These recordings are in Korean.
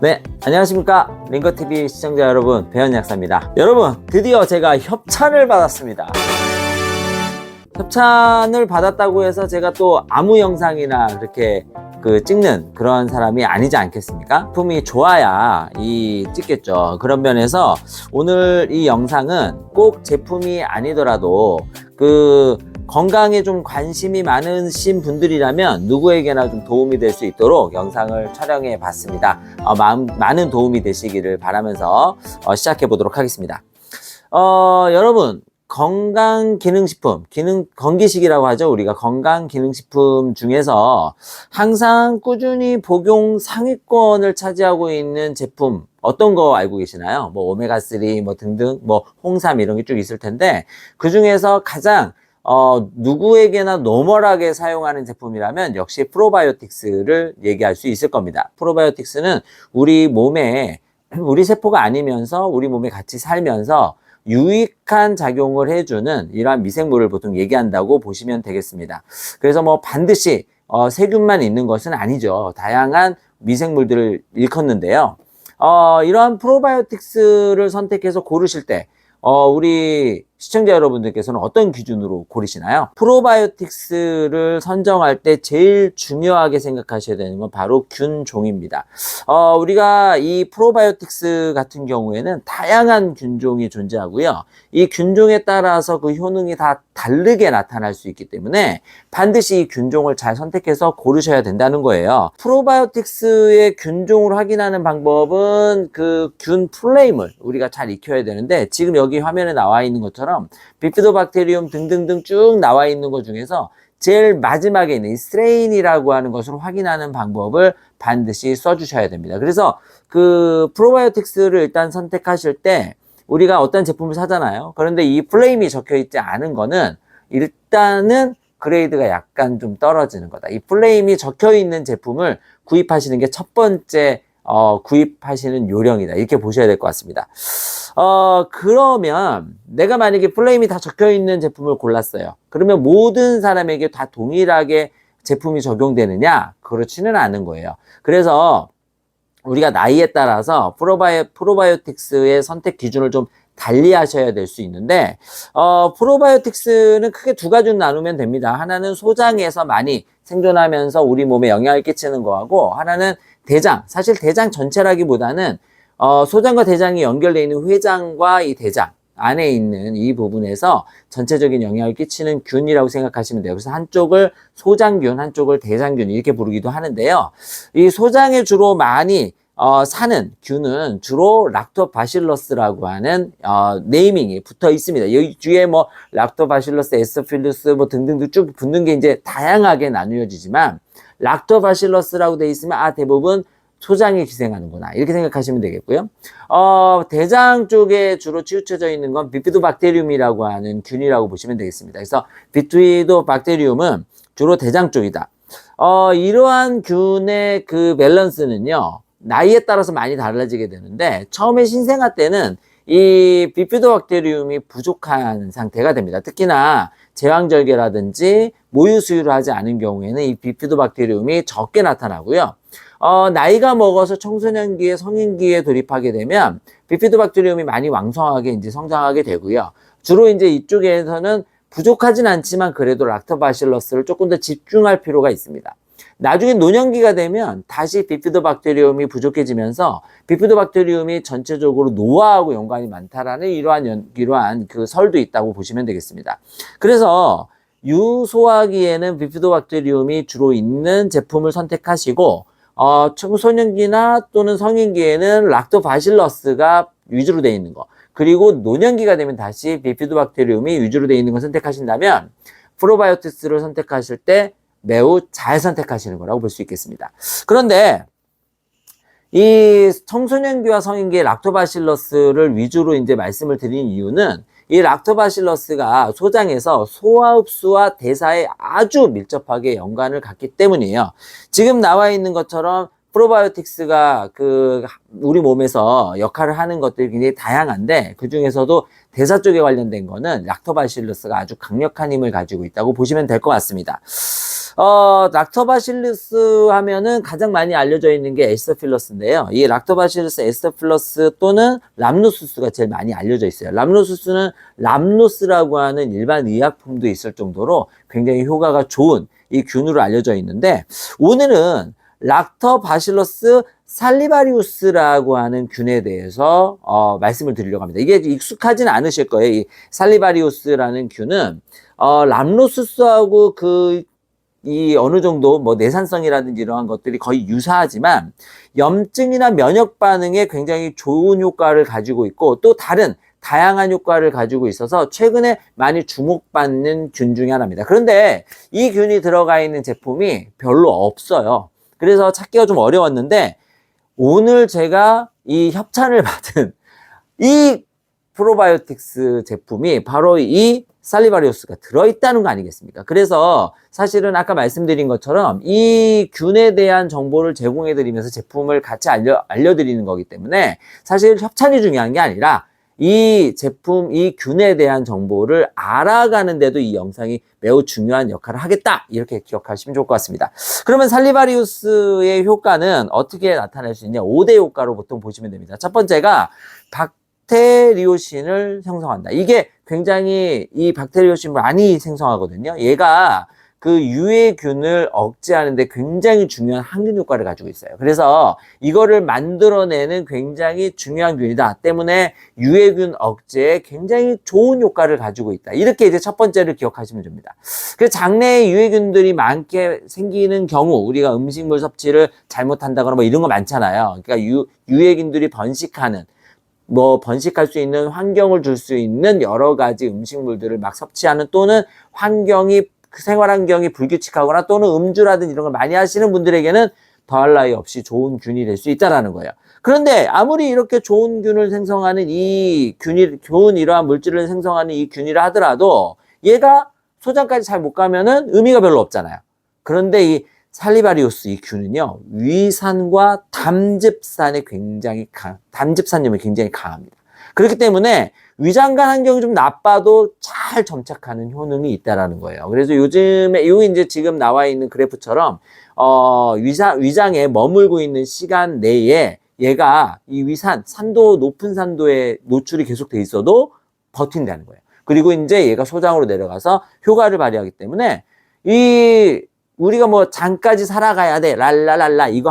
네, 안녕하십니까. 링거TV 시청자 여러분, 배현약사입니다. 여러분, 드디어 제가 협찬을 받았습니다. 협찬을 받았다고 해서 제가 또 아무 영상이나 이렇게 찍는 그런 사람이 아니지 않겠습니까? 제품이 좋아야 찍겠죠. 그런 면에서 오늘 이 영상은 꼭 제품이 아니더라도 건강에 좀 관심이 많으신 분들이라면 누구에게나 좀 도움이 될 수 있도록 영상을 촬영해 봤습니다. 많은 도움이 되시기를 바라면서 시작해 보도록 하겠습니다. 여러분, 건강기능식품, 건기식이라고 하죠. 우리가 건강기능식품 중에서 항상 꾸준히 복용 상위권을 차지하고 있는 제품 어떤 거 알고 계시나요? 뭐 오메가3 등등 홍삼 이런 게 쭉 있을 텐데 그 중에서 가장 누구에게나 노멀하게 사용하는 제품이라면 역시 프로바이오틱스를 얘기할 수 있을 겁니다. 프로바이오틱스는 우리 세포가 아니면서 우리 몸에 같이 살면서 유익한 작용을 해주는 이러한 미생물을 보통 얘기한다고 보시면 되겠습니다. 그래서 반드시 세균만 있는 것은 아니죠. 다양한 미생물들을 일컫는데요. 이러한 프로바이오틱스를 선택해서 고르실 때 우리 시청자 여러분들께서는 어떤 기준으로 고르시나요? 프로바이오틱스를 선정할 때 제일 중요하게 생각하셔야 되는 건 바로 균종입니다. 우리가 이 프로바이오틱스 같은 경우에는 다양한 균종이 존재하고요. 이 균종에 따라서 그 효능이 다 다르게 나타날 수 있기 때문에 반드시 이 균종을 잘 선택해서 고르셔야 된다는 거예요. 프로바이오틱스의 균종을 확인하는 방법은 균 플레임을 우리가 잘 익혀야 되는데 지금 여기 화면에 나와 있는 것처럼 비피도박테리움 등등등 쭉 나와 있는 것 중에서 제일 마지막에 있는 이 스트레인이라고 하는 것을 확인하는 방법을 반드시 써주셔야 됩니다. 그래서 프로바이오틱스를 일단 선택하실 때 우리가 어떤 제품을 사잖아요. 그런데 이 플레임이 적혀 있지 않은 거는 일단은 그레이드가 약간 좀 떨어지는 거다. 이 플레임이 적혀 있는 제품을 구입하시는 게 첫 번째 구입하시는 요령이다. 이렇게 보셔야 될 것 같습니다. 그러면 내가 만약에 플레임이 다 적혀 있는 제품을 골랐어요. 그러면 모든 사람에게 다 동일하게 제품이 적용되느냐? 그렇지는 않은 거예요. 그래서 우리가 나이에 따라서 프로바이오틱스의 선택 기준을 좀 달리 하셔야 될 수 있는데 프로바이오틱스는 크게 두 가지로 나누면 됩니다. 하나는 소장에서 많이 생존하면서 우리 몸에 영향을 끼치는 거하고 하나는 대장, 사실 대장 전체라기보다는 소장과 대장이 연결되어 있는 회장과 이 대장 안에 있는 이 부분에서 전체적인 영향을 끼치는 균이라고 생각하시면 돼요. 그래서 한쪽을 소장균, 한쪽을 대장균 이렇게 부르기도 하는데요. 이 소장에 주로 많이 사는 균은 주로 락토바실러스라고 하는 네이밍이 붙어 있습니다. 여기 뒤에 락토바실러스, 에스터필루스 등등도 쭉 붙는 게 이제 다양하게 나누어지지만 락토바실러스라고 돼 있으면 대부분 소장이 기생하는구나 이렇게 생각하시면 되겠고요. 대장 쪽에 주로 치우쳐져 있는 건 비피도박테리움이라고 하는 균이라고 보시면 되겠습니다. 그래서 비피도박테리움은 주로 대장 쪽이다. 이러한 균의 밸런스는요 나이에 따라서 많이 달라지게 되는데 처음에 신생아 때는 이 비피도박테리움이 부족한 상태가 됩니다. 특히나 제왕절개라든지 모유 수유를 하지 않은 경우에는 이 비피도박테리움이 적게 나타나고요. 나이가 먹어서 청소년기에 성인기에 돌입하게 되면 비피도박테리움이 많이 왕성하게 이제 성장하게 되고요. 주로 이제 이쪽에서는 부족하진 않지만 그래도 락토바실러스를 조금 더 집중할 필요가 있습니다. 나중에 노년기가 되면 다시 비피도박테리움이 부족해지면서 비피도박테리움이 전체적으로 노화하고 연관이 많다라는 이러한 설도 있다고 보시면 되겠습니다. 그래서 유소화기에는 비피도박테리움이 주로 있는 제품을 선택하시고 청소년기나 또는 성인기에는 락토바실러스가 위주로 되어 있는 거 그리고 노년기가 되면 다시 비피도박테리움이 위주로 되어 있는 걸 선택하신다면 프로바이오틱스를 선택하실 때 매우 잘 선택하시는 거라고 볼 수 있겠습니다. 그런데 이 청소년기와 성인기의 락토바실러스를 위주로 이제 말씀을 드린 이유는 이 락토바실러스가 소장에서 소화 흡수와 대사에 아주 밀접하게 연관을 갖기 때문이에요. 지금 나와 있는 것처럼 프로바이오틱스가 우리 몸에서 역할을 하는 것들이 굉장히 다양한데 그 중에서도 대사 쪽에 관련된 거는 락토바실러스가 아주 강력한 힘을 가지고 있다고 보시면 될 것 같습니다. 락토바실루스 하면은 가장 많이 알려져 있는 게 에스터필러스인데요. 이 락토바실루스 에스터필러스 또는 람노수스가 제일 많이 알려져 있어요. 람노수스는 람노스라고 하는 일반 의약품도 있을 정도로 굉장히 효과가 좋은 이 균으로 알려져 있는데, 오늘은 락토바실러스 살리바리우스라고 하는 균에 대해서 말씀을 드리려고 합니다. 이게 익숙하진 않으실 거예요. 이 살리바리우스라는 균은 람노수스하고 이 어느 정도 뭐 내산성이라든지 이러한 것들이 거의 유사하지만 염증이나 면역 반응에 굉장히 좋은 효과를 가지고 있고, 또 다른 다양한 효과를 가지고 있어서 최근에 많이 주목받는 균 중에 하나입니다. 그런데 이 균이 들어가 있는 제품이 별로 없어요. 그래서 찾기가 좀 어려웠는데, 오늘 제가 이 협찬을 받은 이 프로바이오틱스 제품이 바로 이 살리바리우스가 들어있다는 거 아니겠습니까? 그래서 사실은 아까 말씀드린 것처럼 이 균에 대한 정보를 제공해드리면서 제품을 같이 알려드리는 거기 때문에 사실 협찬이 중요한 게 아니라 이 제품, 이 균에 대한 정보를 알아가는데도 이 영상이 매우 중요한 역할을 하겠다, 이렇게 기억하시면 좋을 것 같습니다. 그러면 살리바리우스의 효과는 어떻게 나타낼 수 있냐? 5대 효과로 보통 보시면 됩니다. 첫 번째가 박테리오신을 생성한다. 이게 굉장히 이 박테리오신 많이 생성하거든요. 얘가 그 유해균을 억제하는데 굉장히 중요한 항균 효과를 가지고 있어요. 그래서 이거를 만들어내는 굉장히 중요한 균이다 때문에 유해균 억제에 굉장히 좋은 효과를 가지고 있다. 이렇게 이제 첫 번째를 기억하시면 됩니다. 그래서 장내에 유해균들이 많게 생기는 경우, 우리가 음식물 섭취를 잘못한다거나 뭐 이런 거 많잖아요. 그러니까 유해균들이 번식하는, 번식할 수 있는 환경을 줄 수 있는 여러 가지 음식물들을 막 섭취하는, 또는 생활 환경이 불규칙하거나 또는 음주라든지 이런 걸 많이 하시는 분들에게는 더할 나위 없이 좋은 균이 될 수 있다라는 거예요. 그런데 아무리 이렇게 좋은 균을 생성하는 좋은 이러한 물질을 생성하는 이 균이라 하더라도 얘가 소장까지 잘 못 가면은 의미가 별로 없잖아요. 그런데 이 살리바리우스 이 균은요, 위산과 담즙산염이 굉장히 강합니다. 그렇기 때문에 위장관 환경이 좀 나빠도 잘 점착하는 효능이 있다라는 거예요. 그래서 요즘에, 이제 지금 나와 있는 그래프처럼, 위장에 머물고 있는 시간 내에 얘가 이 높은 산도에 노출이 계속 돼 있어도 버틴다는 거예요. 그리고 이제 얘가 소장으로 내려가서 효과를 발휘하기 때문에 우리가 뭐 장까지 살아가야 돼, 랄랄랄라, 이거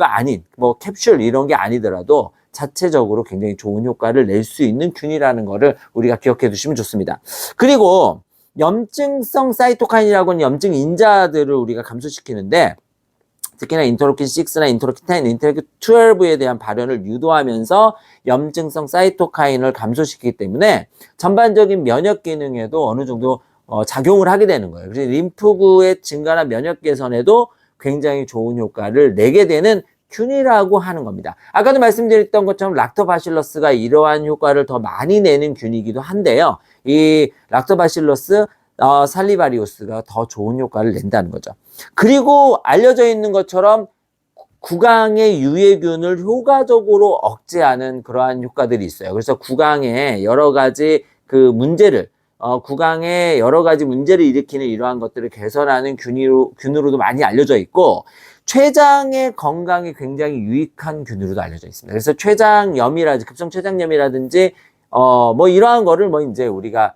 아닌, 캡슐 이런 게 아니더라도 자체적으로 굉장히 좋은 효과를 낼 수 있는 균이라는 거를 우리가 기억해 두시면 좋습니다. 그리고 염증성 사이토카인이라고 하는 염증 인자들을 우리가 감소시키는데, 특히나 인터로킨 6나 인터로킨 10, 인터로킨 12에 대한 발현을 유도하면서 염증성 사이토카인을 감소시키기 때문에 전반적인 면역 기능에도 어느 정도 작용을 하게 되는 거예요. 그래서 림프구의 증가나 면역 개선에도 굉장히 좋은 효과를 내게 되는 균이라고 하는 겁니다. 아까도 말씀드렸던 것처럼 락토바실러스가 이러한 효과를 더 많이 내는 균이기도 한데요. 이 락토바실러스 살리바리우스가 더 좋은 효과를 낸다는 거죠. 그리고 알려져 있는 것처럼 구강의 유해균을 효과적으로 억제하는 그러한 효과들이 있어요. 그래서 구강에 여러 가지 구강에 여러 가지 문제를 일으키는 이러한 것들을 개선하는 균으로도 많이 알려져 있고, 췌장의 건강에 굉장히 유익한 균으로도 알려져 있습니다. 그래서 급성 췌장염이라든지 이러한 거를 이제 우리가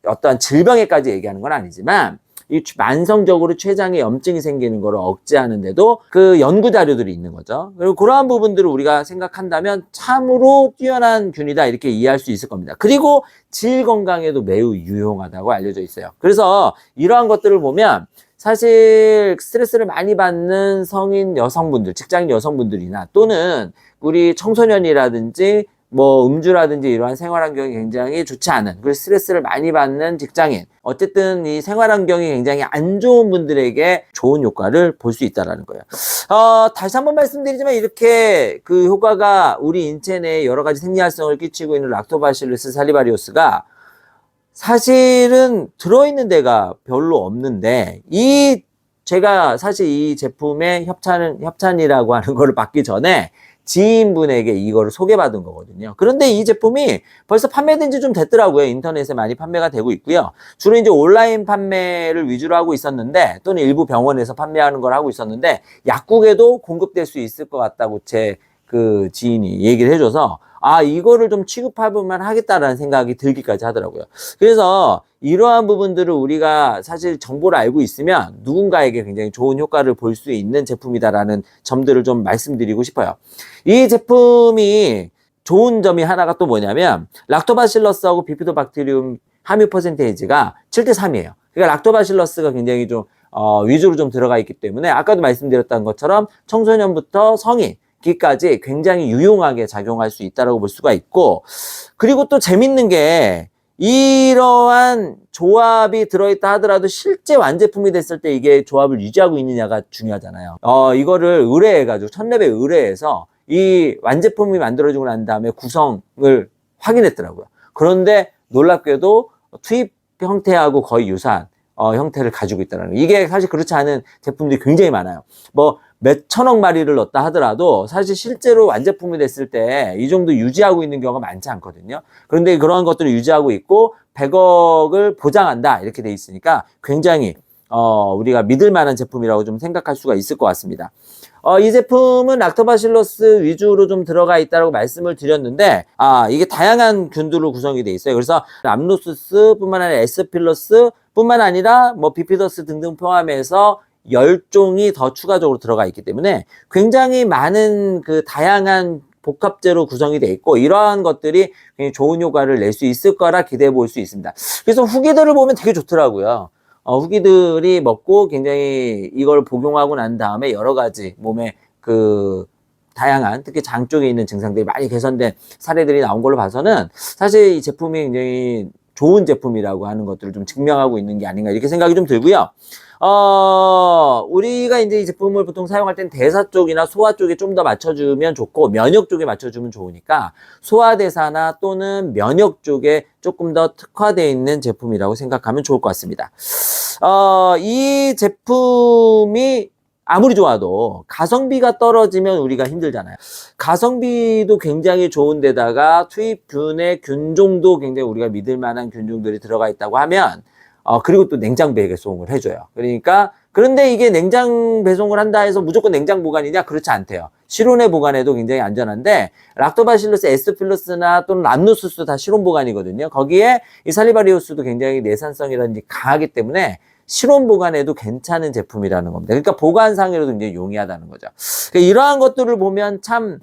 어떠한 질병에까지 얘기하는 건 아니지만, 이 만성적으로 췌장에 염증이 생기는 거를 억제하는데도 연구 자료들이 있는 거죠. 그리고 그러한 부분들을 우리가 생각한다면 참으로 뛰어난 균이다, 이렇게 이해할 수 있을 겁니다. 그리고 질 건강에도 매우 유용하다고 알려져 있어요. 그래서 이러한 것들을 보면 사실 스트레스를 많이 받는 성인 여성분들, 직장인 여성분들이나 또는 우리 청소년이라든지 음주라든지 이러한 생활 환경이 굉장히 좋지 않은, 그리고 스트레스를 많이 받는 직장인, 어쨌든 이 생활 환경이 굉장히 안 좋은 분들에게 좋은 효과를 볼 수 있다라는 거예요. 다시 한번 말씀드리지만, 이렇게 효과가 우리 인체 내에 여러 가지 생리 활성을 끼치고 있는 락토바실루스 살리바리우스가 사실은 들어있는 데가 별로 없는데, 제가 사실 이 제품의 협찬이라고 하는 거를 받기 전에 지인분에게 이거를 소개받은 거거든요. 그런데 이 제품이 벌써 판매된 지 좀 됐더라고요. 인터넷에 많이 판매가 되고 있고요. 주로 이제 온라인 판매를 위주로 하고 있었는데, 또는 일부 병원에서 판매하는 걸 하고 있었는데, 약국에도 공급될 수 있을 것 같다고 제 그 지인이 얘기를 해줘서, 아, 이거를 좀 취급해볼만 하겠다라는 생각이 들기까지 하더라고요. 그래서 이러한 부분들을 우리가 사실 정보를 알고 있으면 누군가에게 굉장히 좋은 효과를 볼 수 있는 제품이다라는 점들을 좀 말씀드리고 싶어요. 이 제품이 좋은 점이 하나가 또 뭐냐면, 락토바실러스하고 비피도박테리움 함유 퍼센테이지가 7대 3이에요. 그러니까 락토바실러스가 굉장히 좀 위주로 좀 들어가 있기 때문에, 아까도 말씀드렸던 것처럼 청소년부터 성인 기까지 굉장히 유용하게 작용할 수 있다고 볼 수가 있고, 그리고 또 재밌는 게, 이러한 조합이 들어있다 하더라도 실제 완제품이 됐을 때 이게 조합을 유지하고 있느냐가 중요하잖아요. 이거를 의뢰해가지고 1000렙에 의뢰해서 이 완제품이 만들어지고 난 다음에 구성을 확인했더라고요. 그런데 놀랍게도 투입 형태하고 거의 유사한 형태를 가지고 있다는 거. 이게 사실 그렇지 않은 제품들이 굉장히 많아요. 뭐 몇 천억 마리를 넣었다 하더라도 사실 실제로 완제품이 됐을 때 이 정도 유지하고 있는 경우가 많지 않거든요. 그런데 그러한 것들을 유지하고 있고 100억을 보장한다 이렇게 돼 있으니까 굉장히 우리가 믿을 만한 제품이라고 좀 생각할 수가 있을 것 같습니다. 이 제품은 락토바실러스 위주로 좀 들어가 있다고 말씀을 드렸는데, 이게 다양한 균들로 구성이 돼 있어요. 그래서 람노스스 뿐만 아니라 에스필러스 뿐만 아니라 뭐 비피더스 등등 포함해서 10종이 더 추가적으로 들어가 있기 때문에 굉장히 많은 그 다양한 복합제로 구성이 돼 있고, 이러한 것들이 굉장히 좋은 효과를 낼 수 있을 거라 기대해 볼 수 있습니다. 그래서 후기들을 보면 되게 좋더라고요. 후기들이 먹고 굉장히 이걸 복용하고 난 다음에 여러 가지 몸에 그 다양한, 특히 장 쪽에 있는 증상들이 많이 개선된 사례들이 나온 걸로 봐서는 사실 이 제품이 굉장히 좋은 제품이라고 하는 것들을 좀 증명하고 있는 게 아닌가 이렇게 생각이 좀 들고요. 우리가 이제 이 제품을 보통 사용할 땐 대사 쪽이나 소화 쪽에 좀 더 맞춰주면 좋고, 면역 쪽에 맞춰주면 좋으니까 소화대사나 또는 면역 쪽에 조금 더 특화되어 있는 제품이라고 생각하면 좋을 것 같습니다. 이 제품이 아무리 좋아도 가성비가 떨어지면 우리가 힘들잖아요. 가성비도 굉장히 좋은데다가 투입균의 균종도 굉장히 우리가 믿을 만한 균종들이 들어가 있다고 하면, 그리고 또 냉장 배송을 해줘요. 그러니까, 그런데 이게 냉장 배송을 한다 해서 무조건 냉장 보관이냐? 그렇지 않대요. 실온에 보관해도 굉장히 안전한데, 락토바실러스 에스필러스나 또는 람노스도 다 실온 보관이거든요. 거기에 이 살리바리우스도 굉장히 내산성이라든지 강하기 때문에 실온 보관해도 괜찮은 제품이라는 겁니다. 그러니까 보관상으로도 굉장히 용이하다는 거죠. 그러니까 이러한 것들을 보면 참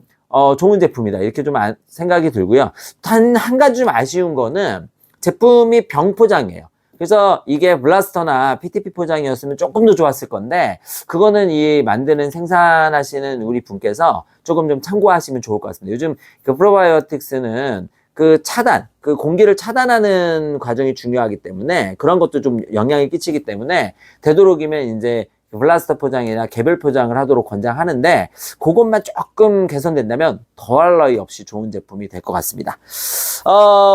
좋은 제품이다 이렇게 좀 생각이 들고요. 단 한 가지 좀 아쉬운 거는 제품이 병 포장이에요. 그래서 이게 블라스터나 PTP 포장이었으면 조금 더 좋았을 건데, 그거는 이 만드는 생산하시는 우리 분께서 조금 좀 참고하시면 좋을 것 같습니다. 요즘 그 프로바이오틱스는 그 차단, 그 공기를 차단하는 과정이 중요하기 때문에 그런 것도 좀 영향이 끼치기 때문에 되도록이면 이제 블라스터 포장이나 개별 포장을 하도록 권장하는데, 그것만 조금 개선된다면 더할 나위 없이 좋은 제품이 될 것 같습니다.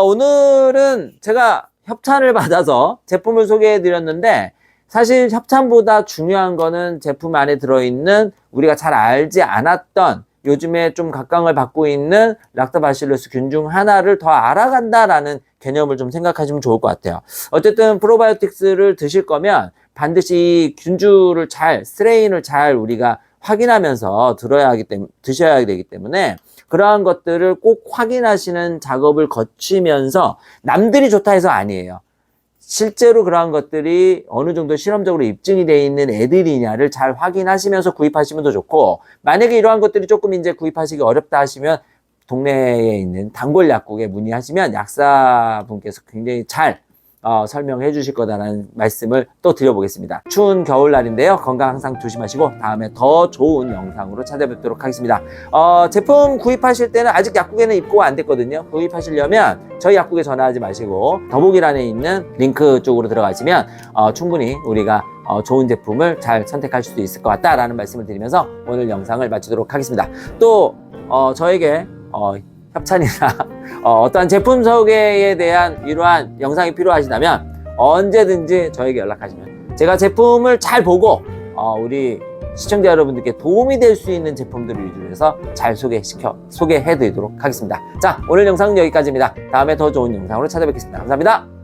오늘은 제가 협찬을 받아서 제품을 소개해 드렸는데, 사실 협찬보다 중요한 거는 제품 안에 들어있는 우리가 잘 알지 않았던 요즘에 좀 각광을 받고 있는 락토바실러스 균 중 하나를 더 알아간다라는 개념을 좀 생각하시면 좋을 것 같아요. 어쨌든 프로바이오틱스를 드실 거면 반드시 균주를 스트레인을 잘 우리가 확인하면서 드셔야 되기 때문에 그러한 것들을 꼭 확인하시는 작업을 거치면서, 남들이 좋다 해서 아니에요. 실제로 그러한 것들이 어느 정도 실험적으로 입증이 되어 있는 애들이냐를 잘 확인하시면서 구입하시면 더 좋고, 만약에 이러한 것들이 조금 이제 구입하시기 어렵다 하시면 동네에 있는 단골 약국에 문의하시면 약사분께서 굉장히 잘 설명해 주실 거다라는 말씀을 또 드려보겠습니다. 추운 겨울날인데요. 건강 항상 조심하시고 다음에 더 좋은 영상으로 찾아뵙도록 하겠습니다. 제품 구입하실 때는 아직 약국에는 입고가 안 됐거든요. 구입하시려면 저희 약국에 전화하지 마시고 더보기란에 있는 링크 쪽으로 들어가시면 충분히 우리가 좋은 제품을 잘 선택할 수도 있을 것 같다라는 말씀을 드리면서 오늘 영상을 마치도록 하겠습니다. 또 저에게 협찬이나 어떠한 제품 소개에 대한 이러한 영상이 필요하시다면 언제든지 저에게 연락하시면 제가 제품을 잘 보고 우리 시청자 여러분들께 도움이 될 수 있는 제품들을 위주로 해서 잘 소개해 드리도록 하겠습니다. 자, 오늘 영상은 여기까지입니다. 다음에 더 좋은 영상으로 찾아뵙겠습니다. 감사합니다.